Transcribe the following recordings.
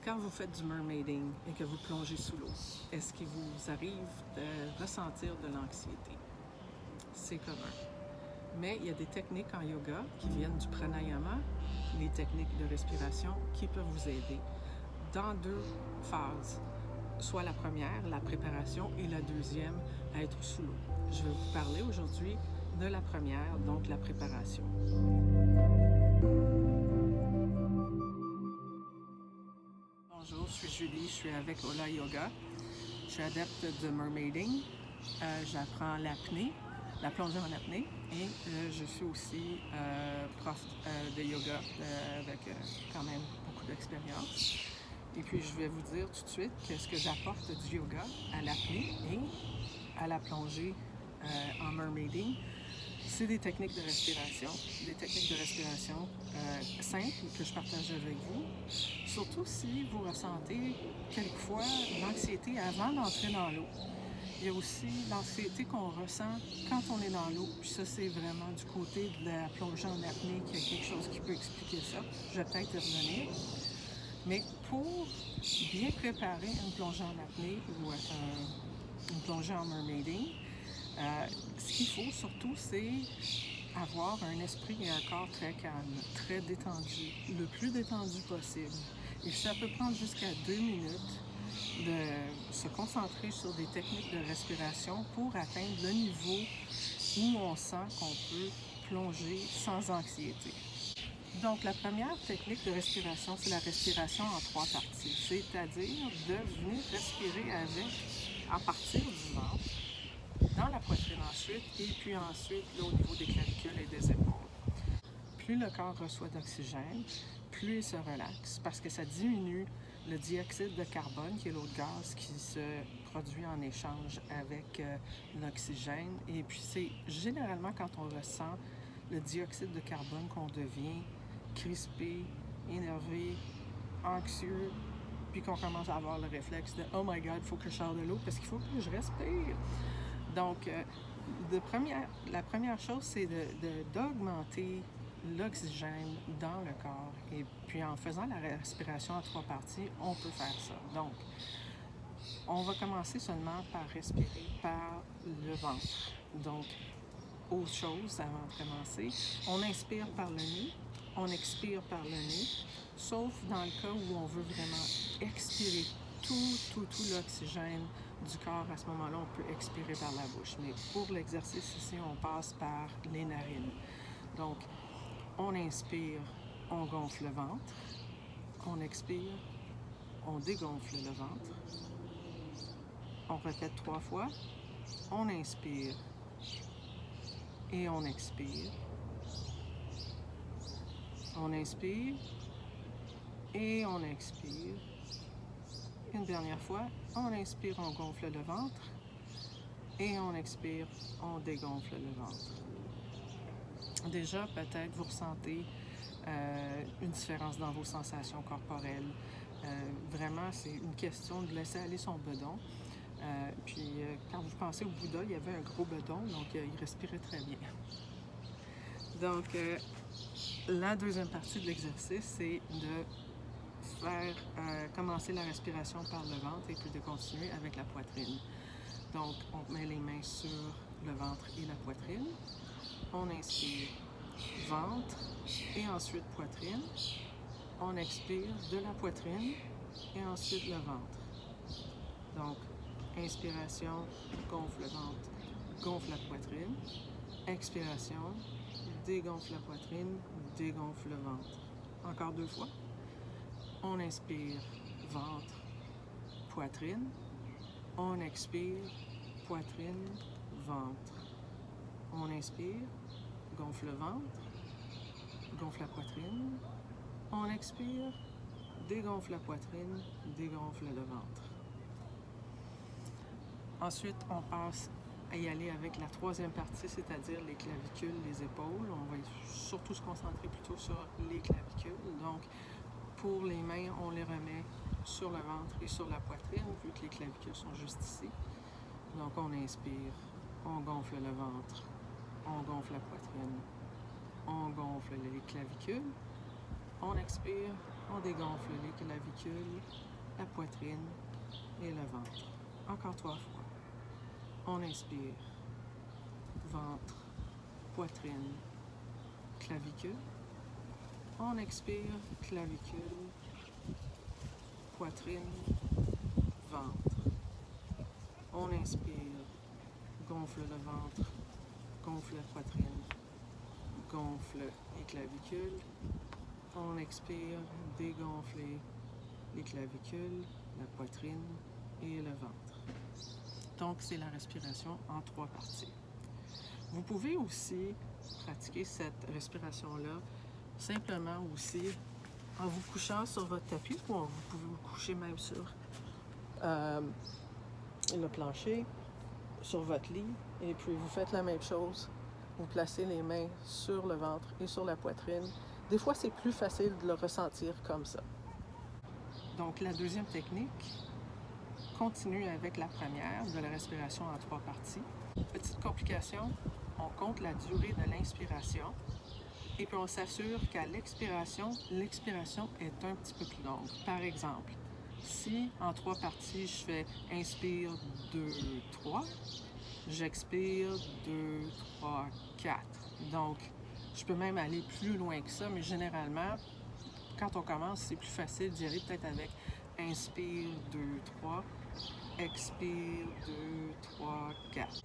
Quand vous faites du mermaiding et que vous plongez sous l'eau, est-ce qu'il vous arrive de ressentir de l'anxiété? C'est commun. Mais il y a des techniques en yoga qui viennent du pranayama, les techniques de respiration qui peuvent vous aider dans deux phases. Soit la première, la préparation, et la deuxième, être sous l'eau. Je vais vous parler aujourd'hui de la première, donc la préparation. Bonjour, je suis Julie, je suis avec Ola Yoga. Je suis adepte de mermaiding. J'apprends l'apnée, la plongée en apnée, et je suis aussi prof de yoga avec quand même beaucoup d'expérience. Et puis je vais vous dire tout de suite qu'est-ce que j'apporte du yoga à l'apnée et à la plongée en mermaiding. C'est des techniques de respiration simples que je partage avec vous. Surtout si vous ressentez quelquefois l'anxiété avant d'entrer dans l'eau. Il y a aussi l'anxiété qu'on ressent quand on est dans l'eau. Puis ça, c'est vraiment du côté de la plongée en apnée qu'il y a quelque chose qui peut expliquer ça. Je vais peut-être y revenir. Mais pour bien préparer une plongée en apnée ou une plongée en mermaiding, ce qu'il faut surtout, c'est avoir un esprit et un corps très calme, très détendu, le plus détendu possible. Et ça peut prendre jusqu'à 2 minutes de se concentrer sur des techniques de respiration pour atteindre le niveau où on sent qu'on peut plonger sans anxiété. Donc, la première technique de respiration, c'est la respiration en 3 parties, c'est-à-dire de venir respirer à partir du ventre, dans la poitrine ensuite, et puis ensuite au niveau des clavicules et des épaules. Plus le corps reçoit d'oxygène, plus il se relaxe, parce que ça diminue le dioxyde de carbone, qui est l'autre gaz qui se produit en échange avec l'oxygène. Et puis c'est généralement quand on ressent le dioxyde de carbone qu'on devient crispé, énervé, anxieux, puis qu'on commence à avoir le réflexe de « Oh my God, il faut que je sorte de l'eau parce qu'il faut que je respire ». Donc, la première chose, c'est d'augmenter l'oxygène dans le corps. Et puis, en faisant la respiration en 3 parties, on peut faire ça. Donc, on va commencer seulement par respirer par le ventre. Donc, autre chose avant de commencer, on inspire par le nez, on expire par le nez, sauf dans le cas où on veut vraiment expirer tout l'oxygène du corps. À ce moment-là, on peut expirer par la bouche. Mais pour l'exercice ici, on passe par les narines. Donc, on inspire, on gonfle le ventre. On expire, on dégonfle le ventre. On répète 3 fois. On inspire et on expire. On inspire et on expire. Une dernière fois, on inspire, on gonfle le ventre et on expire, on dégonfle le ventre. Déjà, peut-être vous ressentez une différence dans vos sensations corporelles. Vraiment, c'est une question de laisser aller son bedon. Quand vous pensez au Bouddha, il y avait un gros bedon, donc il respirait très bien. Donc, la deuxième partie de l'exercice, c'est de faire commencer la respiration par le ventre et puis de continuer avec la poitrine. Donc, on met les mains sur le ventre et la poitrine. On inspire ventre et ensuite poitrine. On expire de la poitrine et ensuite le ventre. Donc, inspiration, gonfle le ventre, gonfle la poitrine. Expiration, dégonfle la poitrine, dégonfle le ventre. Encore 2 fois. On inspire, ventre, poitrine. On expire, poitrine, ventre. On inspire, gonfle le ventre, gonfle la poitrine. On expire, dégonfle la poitrine, dégonfle le ventre. Ensuite, on passe à y aller avec la 3e partie, c'est-à-dire les clavicules, les épaules. On va surtout se concentrer plutôt sur les clavicules. Donc, pour les mains, on les remet sur le ventre et sur la poitrine, vu que les clavicules sont juste ici. Donc, on inspire, on gonfle le ventre, on gonfle la poitrine, on gonfle les clavicules, on expire, On dégonfle les clavicules, la poitrine et le ventre. Encore 3 fois. On inspire. Ventre, poitrine, clavicule. On expire, clavicule, poitrine, ventre. On inspire, gonfle le ventre, gonfle la poitrine, gonfle les clavicules. On expire, dégonfler les clavicules, la poitrine et le ventre. Donc, c'est la respiration en 3 parties. Vous pouvez aussi pratiquer cette respiration-là simplement aussi en vous couchant sur votre tapis ou vous pouvez vous coucher même sur le plancher, sur votre lit, et puis vous faites la même chose. Vous placez les mains sur le ventre et sur la poitrine. Des fois, c'est plus facile de le ressentir comme ça. Donc, la deuxième technique continue avec la première de la respiration en 3 parties. Petite complication, on compte la durée de l'inspiration et puis on s'assure qu'à l'expiration est un petit peu plus longue. Par exemple, si en 3 parties, je fais inspire 2, 3, j'expire 2, 3, 4. Donc, je peux même aller plus loin que ça, mais généralement, quand on commence, c'est plus facile d'y aller peut-être avec inspire 2, 3, expire 2, 3, 4.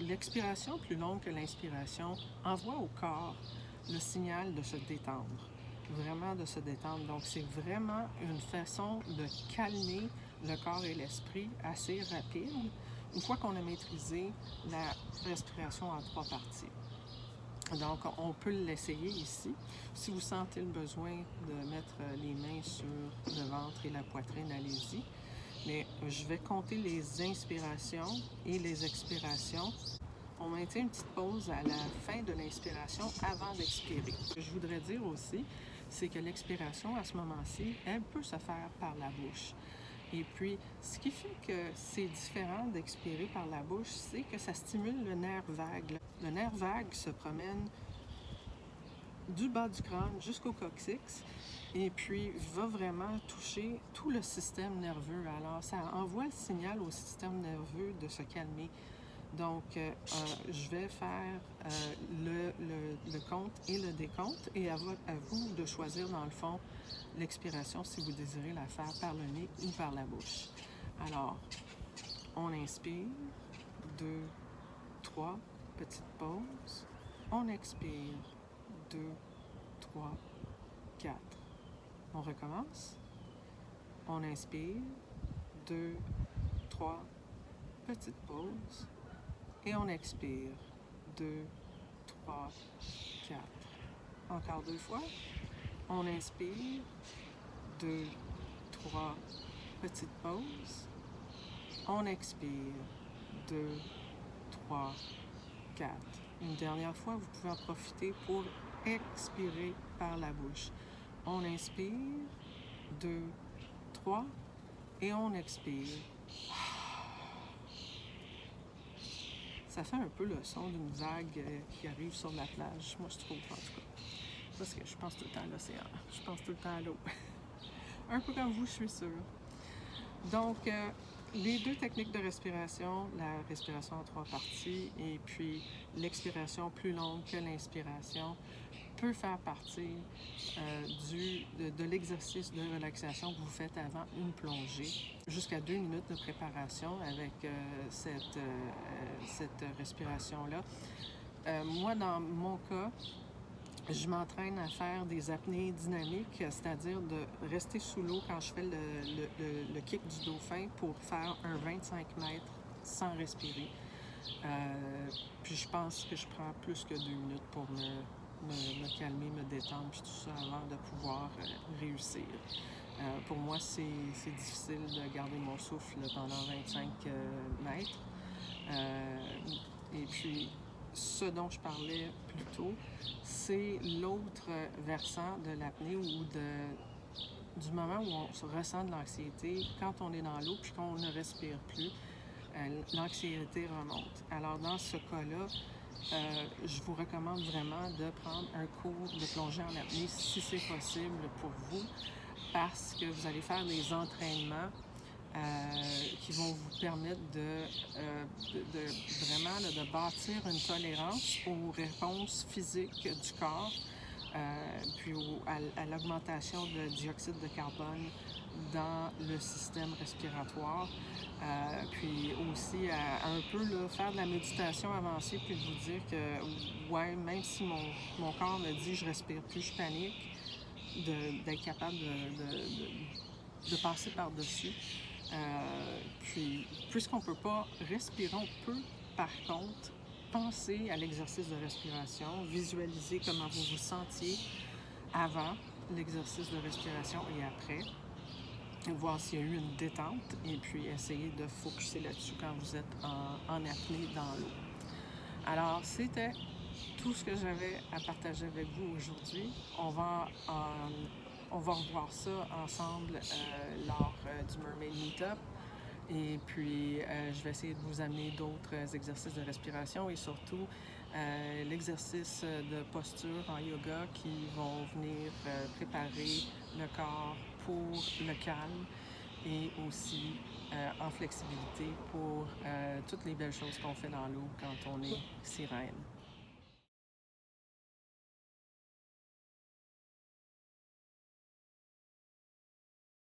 L'expiration plus longue que l'inspiration envoie au corps le signal de se détendre, vraiment de se détendre. Donc, c'est vraiment une façon de calmer le corps et l'esprit assez rapide une fois qu'on a maîtrisé la respiration en 3 parties. Donc, on peut l'essayer ici. Si vous sentez le besoin de mettre les mains sur le ventre et la poitrine, allez-y. Mais je vais compter les inspirations et les expirations. On maintient une petite pause à la fin de l'inspiration avant d'expirer. Ce que je voudrais dire aussi, c'est que l'expiration, à ce moment-ci, elle peut se faire par la bouche. Et puis, ce qui fait que c'est différent d'expirer par la bouche, c'est que ça stimule le nerf vague. Le nerf vague se promène du bas du crâne jusqu'au coccyx et puis va vraiment toucher tout le système nerveux. Alors, ça envoie le signal au système nerveux de se calmer. Donc, je vais faire le compte et le décompte et à vous de choisir, dans le fond, l'expiration si vous désirez la faire par le nez ou par la bouche. Alors, on inspire, 2, 3, petite pause. On expire, 2, 3, 4. On recommence. On inspire, 2, 3, petite pause. Et on expire, 2, 3, 4. Encore 2 fois. On inspire, 2, 3, petite pause. On expire, 2, 3, 4. Une dernière fois, vous pouvez en profiter pour expirer par la bouche. On inspire, 2, 3, et on expire. Ça fait un peu le son d'une vague qui arrive sur la plage, moi je trouve en tout cas. Parce que je pense tout le temps à l'océan, je pense tout le temps à l'eau. Un peu comme vous, je suis sûre. Donc, les 2 techniques de respiration, la respiration en 3 parties et puis l'expiration plus longue que l'inspiration, peut faire partie de l'exercice de relaxation que vous faites avant une plongée, jusqu'à 2 minutes de préparation avec cette respiration-là. Moi, dans mon cas, je m'entraîne à faire des apnées dynamiques, c'est-à-dire de rester sous l'eau quand je fais le kick du dauphin pour faire un 25 mètres sans respirer. Puis je pense que je prends plus que 2 minutes pour me calmer, me détendre, puis tout ça avant de pouvoir réussir. Pour moi, c'est difficile de garder mon souffle pendant 25 mètres. Et puis, ce dont je parlais plus tôt, c'est l'autre versant de l'apnée ou du moment où on se ressent de l'anxiété quand on est dans l'eau puis qu'on ne respire plus. L'anxiété remonte. Alors, dans ce cas-là, je vous recommande vraiment de prendre un cours de plongée en apnée si c'est possible pour vous. parce que vous allez faire des entraînements qui vont vous permettre vraiment de bâtir une tolérance aux réponses physiques du corps, puis à l'augmentation de dioxyde de carbone dans le système respiratoire, puis aussi à un peu là, faire de la méditation avancée, puis de vous dire que ouais, même si mon corps me dit je respire plus, je panique, d'être capable de passer par-dessus. Puis, puisqu'on ne peut pas respirer, on peut par contre penser à l'exercice de respiration, visualiser comment vous vous sentiez avant l'exercice de respiration et après, voir s'il y a eu une détente et puis essayer de focuser là-dessus quand vous êtes en apnée dans l'eau. Alors, c'était tout ce que j'avais à partager avec vous aujourd'hui. On va revoir ça ensemble lors du Mermaid Meetup. Et puis, je vais essayer de vous amener d'autres exercices de respiration et surtout l'exercice de posture en yoga qui vont venir préparer le corps pour le calme et aussi en flexibilité pour toutes les belles choses qu'on fait dans l'eau quand on est sirène.